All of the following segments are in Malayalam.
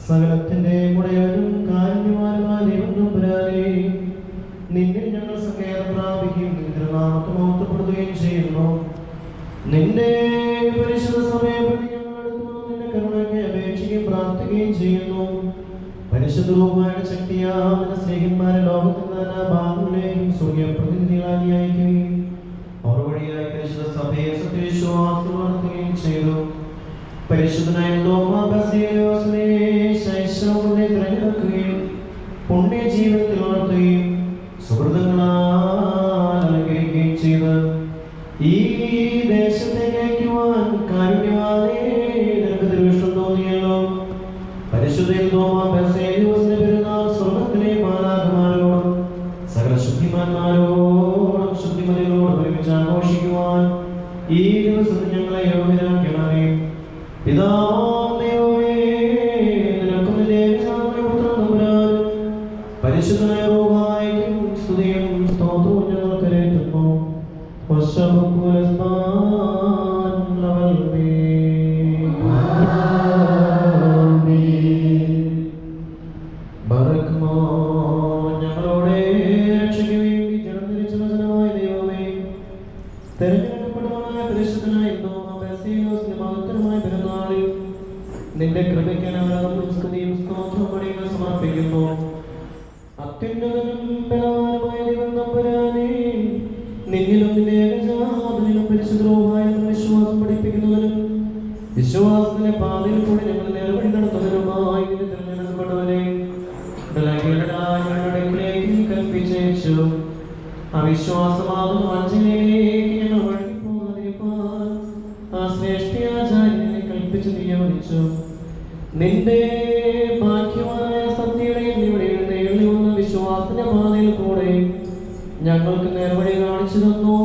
സകലത്തിന്റെ മുടയനും കാരുണ്യവാനുമായ ദൈവത്തമ്പുരാനേ, നിന്നിൽ ഞങ്ങൾ സങ്കേതം പ്രാപിക്കുകയും നിന്റെ നാമത്തെ മഹത്വപ്പെടുത്തുകയും ചെയ്യുന്നു. നിന്റെ പരിശുദ്ധ സമയം നിന്റെ കരുണയ്ക്ക് അപേക്ഷിക്കുകയും പ്രാർത്ഥിക്കുകയും ചെയ്യുന്നു. പരിശുദ്ധ രൂപമായ ശക്തിയാവുന്ന സ്നേഹിന്മാരെ ലോകത്തിൽ നാനാ ഭാഗങ്ങളിലേക്കും സ്വർഗീയ പ്രതിനിധികളായി അയക്കുകയും അവർ വഴിയായി പരിശുദ്ധ സഭയെ സത്യവിശ്വാസം വളർത്തുകയും ചെയ്തു. പരിശുദ്ധനായ ബസേലിയോസിനെ ശൈശവത്തെ തിരഞ്ഞെടുക്കുകയും പുണ്യ ജീവിതത്തിൽ വളർത്തുകയും സുഹൃത്തുക്കളാൽ അനുഗ്രഹിക്കുകയും ചെയ്ത് ഈ ദേശത്തേക്ക് അയക്കുവാൻ കാരുണ്യവാനേ നിനക്ക് തിരുവിഷ്ടം തോന്നിയല്ലോ. പരിശുദ്ധ ബസേലിയോസിന്റെ പെരുന്നാൾ സ്വർഗ്ഗത്തിലെ മാലാഖമാരോടും സകല ശുദ്ധിമാന്മാരോടും ശുദ്ധിമതികളോടും ഒരുമിച്ച് ആഘോഷിക്കുവാൻ ഈ ദിവസം ഞങ്ങളെ യോഗ്യരാക്കണമേ. പിതാവാം ദൈവമേ, നിനക്കും നിന്റെ ഏകജാതനായ പുത്രനും പരിശുദ്ധനായ റൂഹായിക്കും സ്തുതിയും സ്തോത്രവും ഞങ്ങൾ കരേറ്റുന്നു. ഞങ്ങളോടെ രക്ഷയ്ക്ക് വേണ്ടി ജനം ധരിച്ച വചനമായ ദൈവമേ, തെരഞ്ഞെടുക്കപ്പെട്ടവനായ പരിശുദ്ധനായ ബസേലിയോസിന്റെ മഹത്തരമായ പെരുന്നാളിൽ നിന്റെ കൃപയ്ക്ക് അനാവരണം സ്തുതിയും സ്തോത്രവും പണികൾ സമർപ്പിക്കുന്നു. അത്യുന്നതനും ബലവാനുമായ ദൈവം തമ്പുരാനേ, നിന്നിലും നിന്റെ ഏകജാതനിലും പരിശുദ്ധവുമായ വിശ്വാസം പഠിപ്പിക്കുന്നവനും വിശ്വാസത്തിന്റെ പാതയിൽ കൂടി ഞങ്ങൾ നേർവഴി നടത്തുന്നവരുമായി നിന്റെ തിരഞ്ഞെടുക്കപ്പെട്ടവരെ കൽപ്പിച്ചു. അവിശ്വാസമാകുന്ന വാഞ്ചനയിലേക്ക് ഞങ്ങൾ വഴിപോകാതിരിക്കാൻ ആ ശ്രേഷ്ഠാചാര്യനെ കൽപ്പിച്ചു നിയോഗിച്ചു. നിന്റെ ഭാഗ്യമായ സത്യയുടെയും നേടി വന്ന വിശ്വാസത്തിന്റെ പാതയിൽ കൂടെ ഞങ്ങൾക്ക് നേർവഴി കാണിച്ചു തന്നു.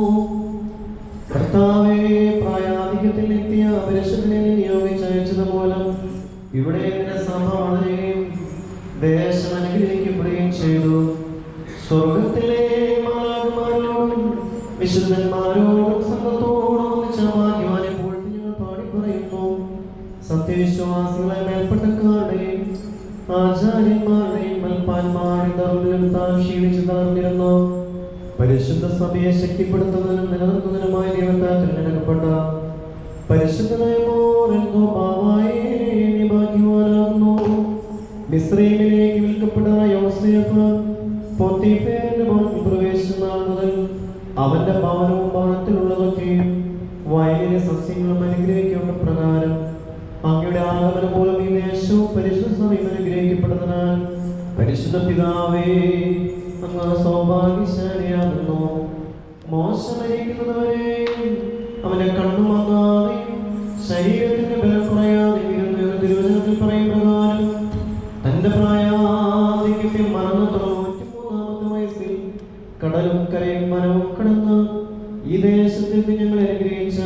കർത്താവേ, പ്രായാധിക്യത്തിൽ എത്തിയ പരിശുദ്ധനെ നിയോഗിച്ചയച്ചത് മൂലം ഇവിടെ സഭ വളരുകയും ദേശം അനുഗ്രഹിക്കപ്പെടുകയും ചെയ്തു. സ്വർഗത്തിലെ മാലാഖമാരോടും വിശുദ്ധന്മാരോടും സംഘത്തോടും ഒന്നിച്ച ഭാഗ്യവാനെ പോയിട്ട് ഞങ്ങൾ പാടി പറയുന്നു. സത്യവിശ്വാസികളെ മേൽപ്പെട്ടക്കാരുടെയും ആചാര്യന്മാരുടെയും മൽപ്പാന്മാരുടെയും ക്ഷീണിച്ച് തളർന്നിരുന്നു. പരിശുദ്ധ സഭയെ ശക്തിപ്പെടുത്തുന്നതിനും നിലനിർത്തുന്നതിനുമായ ദൈവത്താൽ തിരഞ്ഞെടുക്കപ്പെട്ട പരിശുദ്ധനായ ഭാഗ്യവാനാകുന്നു. മിസ്രയീമിലേക്ക് വിൽക്കപ്പെട്ട യോസേഫ് പോത്തിഫേറിന്റെ ഭവനത്തിൽ പ്രവേശിച്ച നാൾ മുതൽ അവന്റെ ഭവനവും ഭവനത്തിലുള്ളതൊക്കെയും വയലിലെ സസ്യങ്ങളും അനുഗ്രഹിക്കുന്ന പ്രകാരം അങ്ങയുടെ ആഗമനം മൂലം ഈ ദേശവും പരിശുദ്ധ സഭയും അനുഗ്രഹിക്കപ്പെടുന്നതിനാൽ പരിശുദ്ധ പിതാവേ, അങ്ങ് സൗഭാഗ്യശാലിയാകുന്നു. മോശമരിക്കുന്നവരെ അവന്റെ കണ്ണു മങ്ങാതെ ശരീരത്തിന്റെ ബലം കുറയാതെ തിരുവചനത്തിൽ പറയും പ്രകാരം തന്റെ പ്രായാധിക്യത്തെ മറന്നു 93-ാമത്തെ വയസ്സിൽ കടലും കരയും മനവും കടന്ന് ഈ ദേശത്തേക്ക് ഞങ്ങളെ അനുഗ്രഹിച്ച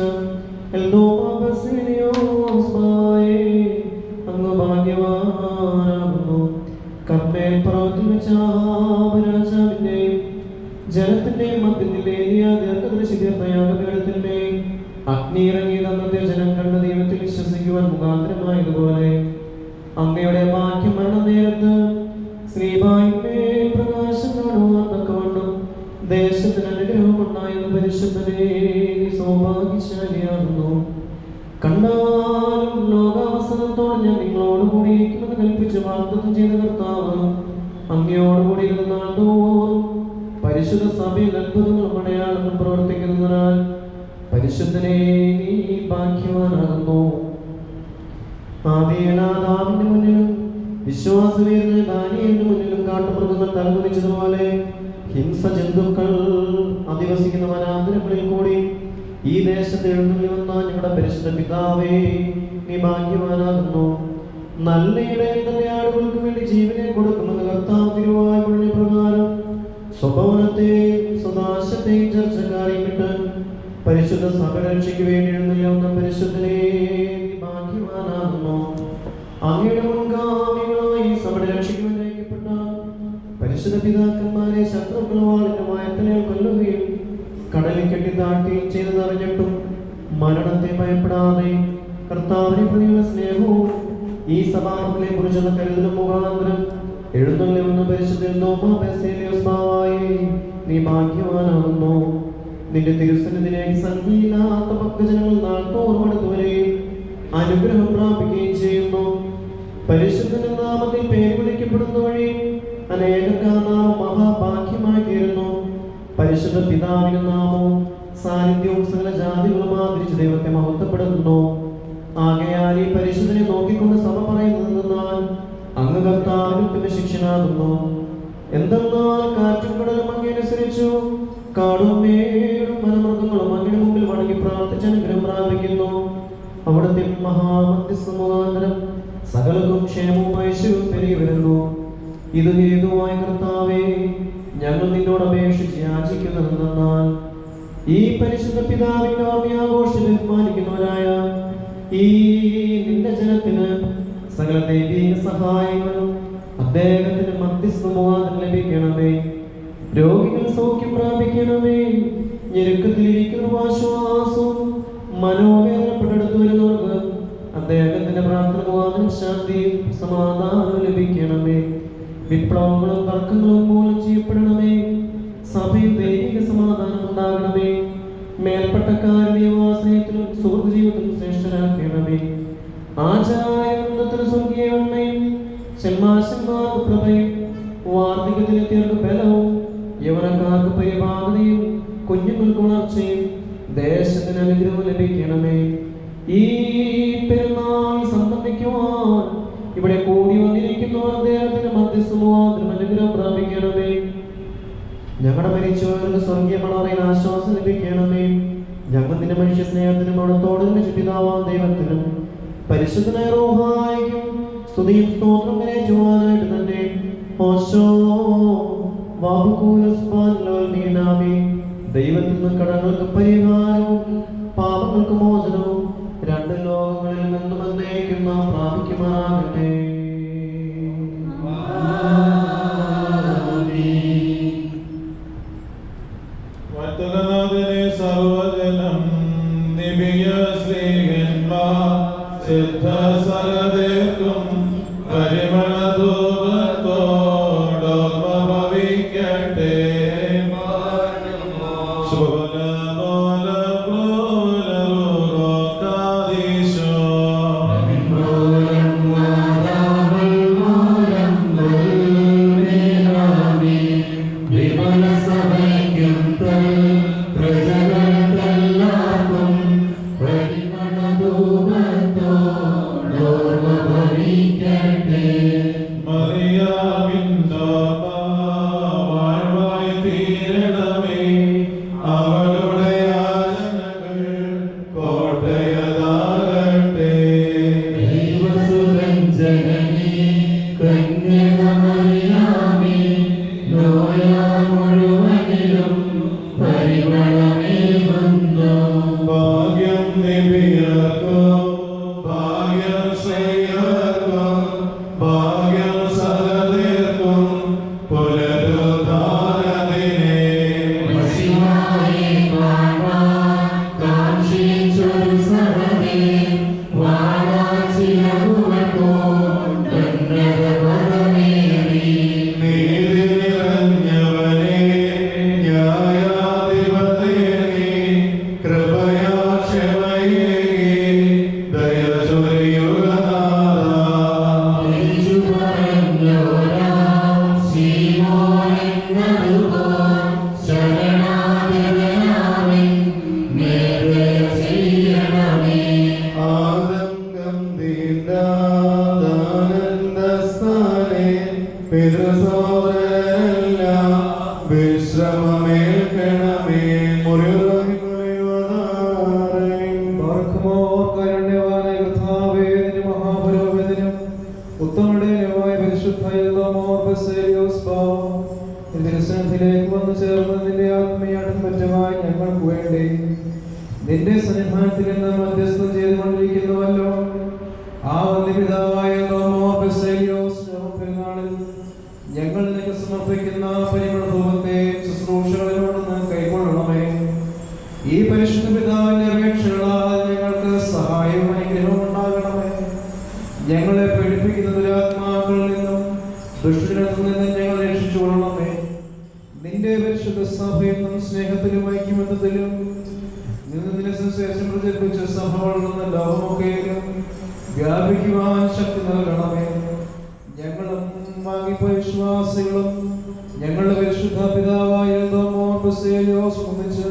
അങ്ങ് ഭാഗ്യവാനാകുന്നു. കർമ്മേൽ പ്രവർത്തി വെച്ച രാജാവിന്റെയും ജലത്തിന്റെ മധ്യത്തിലെ ദീർഘദർശി തീർത്ഥയാഗപീഠത്തിന്റെ അഗ്നി ഇറങ്ങിയത് അന്നത്തെ ജനം കണ്ട ദൈവത്തിൽ വിശ്വസിക്കുവാൻ മുഖാന്തരമായതുപോലെ അങ്ങയുടെ വാക്യം മരണ നേരത്ത് ശ്രീബായിന്റെ പ്രകാശം കാണുവാൻ തക്കവണ്ണം ദേശത്തിന് അനുഗ്രഹമുണ്ടായെന്ന് പരിശുദ്ധനെ സൗഭാഗ്യശാലിയാകുന്നു. കണ്ടാലും ലോകാവസാനത്തോടെ ഞാൻ നിങ്ങളോട് കൂടിയിരിക്കുമെന്ന് കൽപ്പിച്ച് വാഗ്ദത്തം ചെയ്ത കർത്താവ് അങ്ങയോടുകൂടി ഇരുന്നാൽ തോറും പരിശുദ്ധ സഭയിൽ അത്ഭുതങ്ങളും അടയാളങ്ങളും പ്രവർത്തിക്കുന്നതിനാൽ പരിശുദ്ധനെ നീ ഭാഗ്യവാനാകുന്നു. ആദിയാദാമിന്റെ മുന്നിലും വിശ്വാസവീരനായ ദാനിയേലിന്റെ മുന്നിലും കാട്ടുമൃഗങ്ങൾ തലകുനിച്ചതുപോലെ ഹിംസ ജന്തുക്കൾ അധിവസിക്കുന്ന വനാന്തരങ്ങളിൽ കൂടി ഈ ദേശത്ത് എഴുന്നള്ളി വന്ന ഞങ്ങളുടെ പരിശുദ്ധ പിതാവേ നീ ഭാഗ്യവാനാകുന്നു. നല്ല ഇടയിൽ തന്റെ ആളുകൾക്ക് വേണ്ടി ജീവനെ കൊടുക്കുമെന്ന് കർത്താവ് തിരുവായി പറഞ്ഞ പ്രകാരം സ്വഭവനത്തെയും സദാശത്തെയും ചർച്ചക്കാരെയും വിട്ട് പരിശുദ്ധ സഭ രക്ഷയ്ക്ക് വേണ്ടി എഴുന്നള്ളി വന്ന പരിശുദ്ധനെ നീ ഭാഗ്യവാനാകുന്നു. അങ്ങയുടെ മുൻഗാമികളായി സഭ രക്ഷയ്ക്ക് വേണ്ടി അയക്കപ്പെട്ട പരിശുദ്ധ പിതാക്കന്മാരെ ശത്രുക്കൾ വാളിന്റെ വായത്തലയിൽ കൊല്ലുകയും കടലിൽ കെട്ടി താഴ്ത്തുകയും ചെയ്തതറിഞ്ഞിട്ടും മരണത്തെ ഭയപ്പെടാതെ കർത്താവിനെ പ്രതിയുള്ള സ്നേഹവും ഈ സഭാമക്കളെ കുറിച്ചുള്ള കരുതലും മുഖാന്തരം എഴുന്നള്ളി വന്ന പരിശുദ്ധ നീ ഭാഗ്യവാനാകുന്നു. നിന്റെ തിരുസന്നിധിയിലേക്ക് സംഖ്യയില്ലാത്ത ഭക്തജനങ്ങൾ നാൾത്തോറും അടുത്തുവരെയും അനുഗ്രഹം പ്രാപിക്കുകയും ചെയ്യുന്നു. പരിശുദ്ധന്റെ നാമത്തിൽ പേര് വിളിക്കപ്പെടുന്ന വഴി അനേകർക്ക് ആ നാമം മഹാഭാഗ്യമായി തീരുന്നു. പരിശുദ്ധ പിതാവിന്റെ നാമവും സാന്നിധ്യവും സകല ജാതികളും ആദരിച്ച് ദൈവത്തെ മഹത്വപ്പെടുത്തുന്നു. ആകയാൽ ഈ പരിശുദ്ധനെ നോക്കിക്കൊണ്ട് സഭ പറയുന്നതെന്നാൽ അങ്ങ് കർത്താവിന് ശിക്ഷനാകുന്നു. എന്തെന്നാൽ കാറ്റും കടലും അങ്ങനുസരിച്ചു കാടും മേടും വനമൃഗങ്ങളും അങ്ങനെ മുമ്പിൽ വണങ്ങി പ്രാർത്ഥിച്ച് അനുഗ്രഹം പ്രാപിക്കുന്നു. അവിടുത്തെ മഹാമധ്യസ്ഥ മുഖാന്തരം സകലർക്കും ക്ഷേമവും ഐശ്വര്യവും പെരുകി വരുന്നു. ഇത് ഹേതുവായ കർത്താവേ ഞങ്ങൾ നിന്നോട് അപേക്ഷിച്ച് യാചിക്കുന്നതെന്നാൽ ഈ പരിശുദ്ധ പിതാവിന്റെ ഓർമ്മയാഘോഷം ബഹുമാനിക്കുന്നവരായ ഈ നിന്റെ ജനത്തിന് സകല ദൈവീക സഹായങ്ങളും അദ്ദേഹത്തിന് മധ്യസ്ഥ മുഖാന്തരം ലഭിക്കണമേ. രോഗികൾ സൗഖ്യം പ്രാപിക്കണമേ. ഞെരുക്കത്തിലിരിക്കുന്ന ആശ്വാസവും മനോവേദനപ്പെട്ടെടുത്തു വരുന്നവർക്ക് അദ്ദേഹത്തിന്റെ പ്രാർത്ഥന മുഖാന്തരം ശാന്തിയും സമാധാനവും ലഭിക്കണമേ. വിപ്ലവങ്ങളും തർക്കങ്ങളും മൂലം ചെയ്യപ്പെടണമേ. സഭയിൽ ദൈവിക സമാധാനം ഉണ്ടാകണമേ. മേൽപ്പെട്ടക്കാരുടെ നിയമാശ്രയത്തിലും സുഹൃത്ത് ജീവിതത്തിലും ശ്രേഷ്ഠരാക്കണമേ. ആചാര്യവൃന്ദത്തിന് സ്വർഗീയ എണ്ണയും ഷൽമാശന്മാർക്ക് പ്രഭയും വാർദ്ധക്യത്തിലെത്തിയവർക്ക് ബലവും യൗവനക്കാർക്ക് പരിപാകതയും കുഞ്ഞുങ്ങൾക്ക് ഉണർച്ചയും ദേശത്തിന് അനുഗ്രഹവും ലഭിക്കണമേ. ഈ പെരുന്നാൾ സംബന്ധിക്കുവാൻ ഇവിടെ കൂടി വന്നിരിക്കുന്നവർ അദ്ദേഹത്തിന് മധ്യസ്ഥമുഖാന്തരം അനുഗ്രഹം പ്രാപിക്കണമേ. ഞങ്ങളുടെ മരിച്ചവർക്ക് സ്വർഗീയ മണവറയിൽ ആശ്വാസം ലഭിക്കണമേ. ഞങ്ങൾ നിന്റെ മനുഷ്യ സ്നേഹത്തിനും അവിടത്തോട് പിതാവാം ദൈവത്തിനും പരിശുദ്ധനായ റൂഹായിക്കും സ്തുതിയും സ്തോത്രം കരേറ്റുവാനായിട്ട് തന്നെ ദൈവത്തിൽ നിന്ന് കടങ്ങൾക്ക് പരിഹാരവും പാപങ്ങൾക്ക് മോചനവും രണ്ട് ലോകങ്ങളിൽ നിന്നും എന്നേക്കും നാം പ്രാപിക്കുമാറാകട്ടെ. സർവജനം നിബിയ സ്നേഹന്മാർ സിദ്ധ സരദേർക്കും പരിമളധൂപത്തോടോർമ്മ ഭവിക്കട്ടെ. Our സന്നിധിയിലേക്ക് വന്നു ചേർന്ന് നിന്റെ ആത്മീയാട്ടം പറ്റമായി ഞങ്ങൾക്ക് വേണ്ടി നിന്റെ സന്നിധാനത്തിൽ നിന്ന് മധ്യസ്ഥം ചെയ്തുകൊണ്ടിരിക്കുന്നുവല്ലോ. ആ വന്യപിതാവായ പെരുന്നാളിൽ ഞങ്ങൾ നിനക്ക് സമർപ്പിക്കുന്ന പരിമളധൂപത്തെ ശുശ്രൂഷകളിലൂടെ കൈക്കൊള്ളണമേ. ഈ പരിശുദ്ധ പിതാവിന്റെ അപേക്ഷകളാൽ ഞങ്ങൾക്ക് സഹായവും അനുഗ്രഹവും ഉണ്ടാകണമേ. ഞങ്ങളെ പീഡിപ്പിക്കുന്ന ദുരാത്മാക്കളിൽ നിന്നും ദുഷ്ടനിൽ നിന്നും ഞങ്ങൾ രക്ഷിച്ചുകൊള്ളണമേ. നിന്റെ പരിശുദ്ധ സഭയെന്നും സ്നേഹത്തിലും ഐക്യമത്യത്തിലും ശേഷം പ്രചരിപ്പിച്ച സഭ വളർന്ന ലോകമൊക്കെയും വ്യാപിക്കുവാൻ ശക്തി നൽകണമേ. ഞങ്ങളും വാങ്ങിപ്പോയ വിശ്വാസികളും ഞങ്ങളുടെ പരിശുദ്ധ പിതാവായ ഒന്നിച്ച്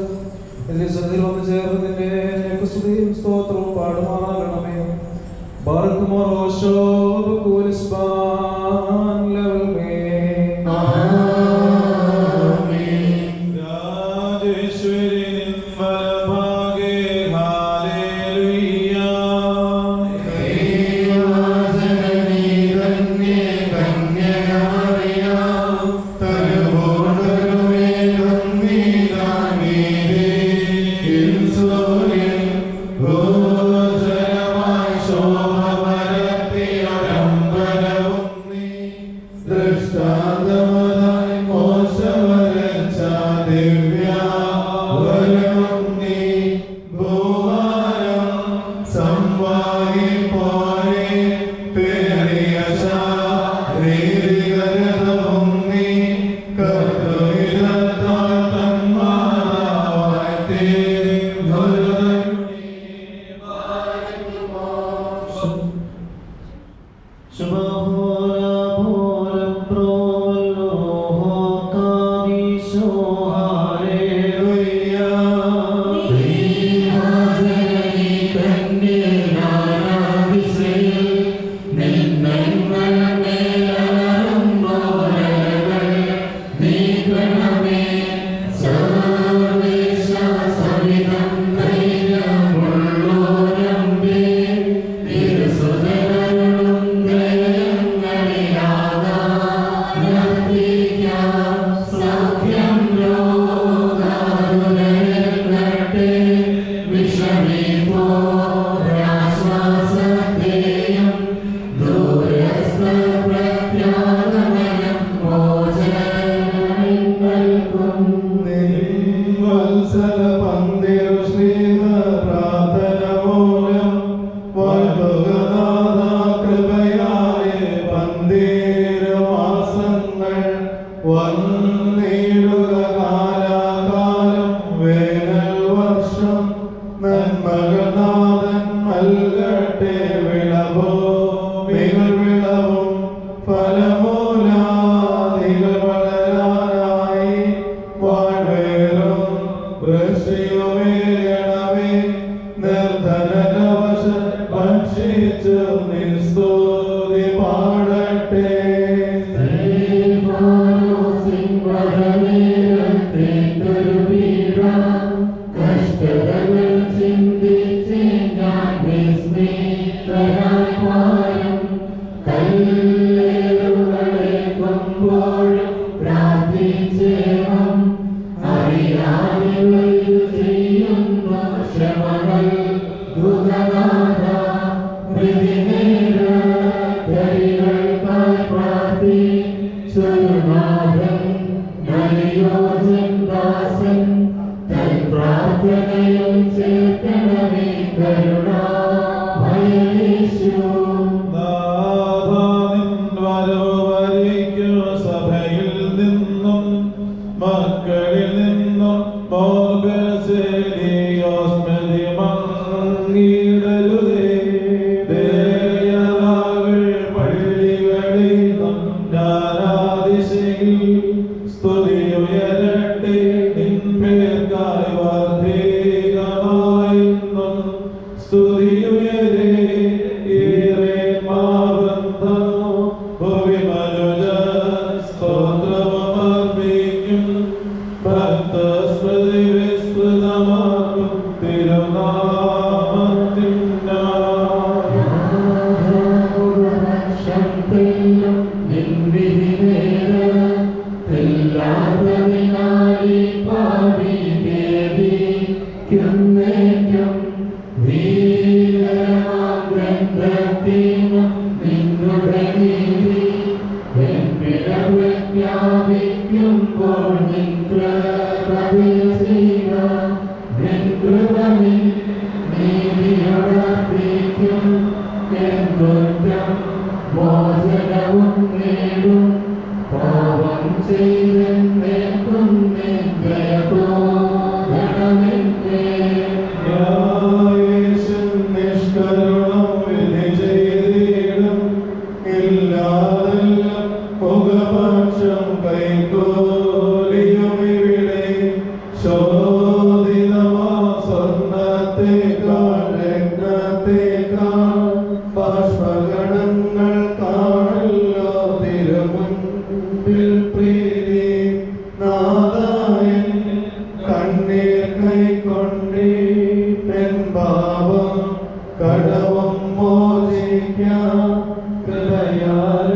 എന്റെ സന്നിധിയിൽ വന്നു ചേർന്ന് നിന്റെ സ്തുതിയും സ്തോത്രവും പാടുമാറാകണമേ. ബാർക്കുമോർ ഓശോ കൂലിസ്ബാൻ ലവൽമേ. Bhakta Smriti നീർ കൈക്കൊണ്ടീട്ടൻ പാപം കടവും മോചിക്കാം കൃപയാൽ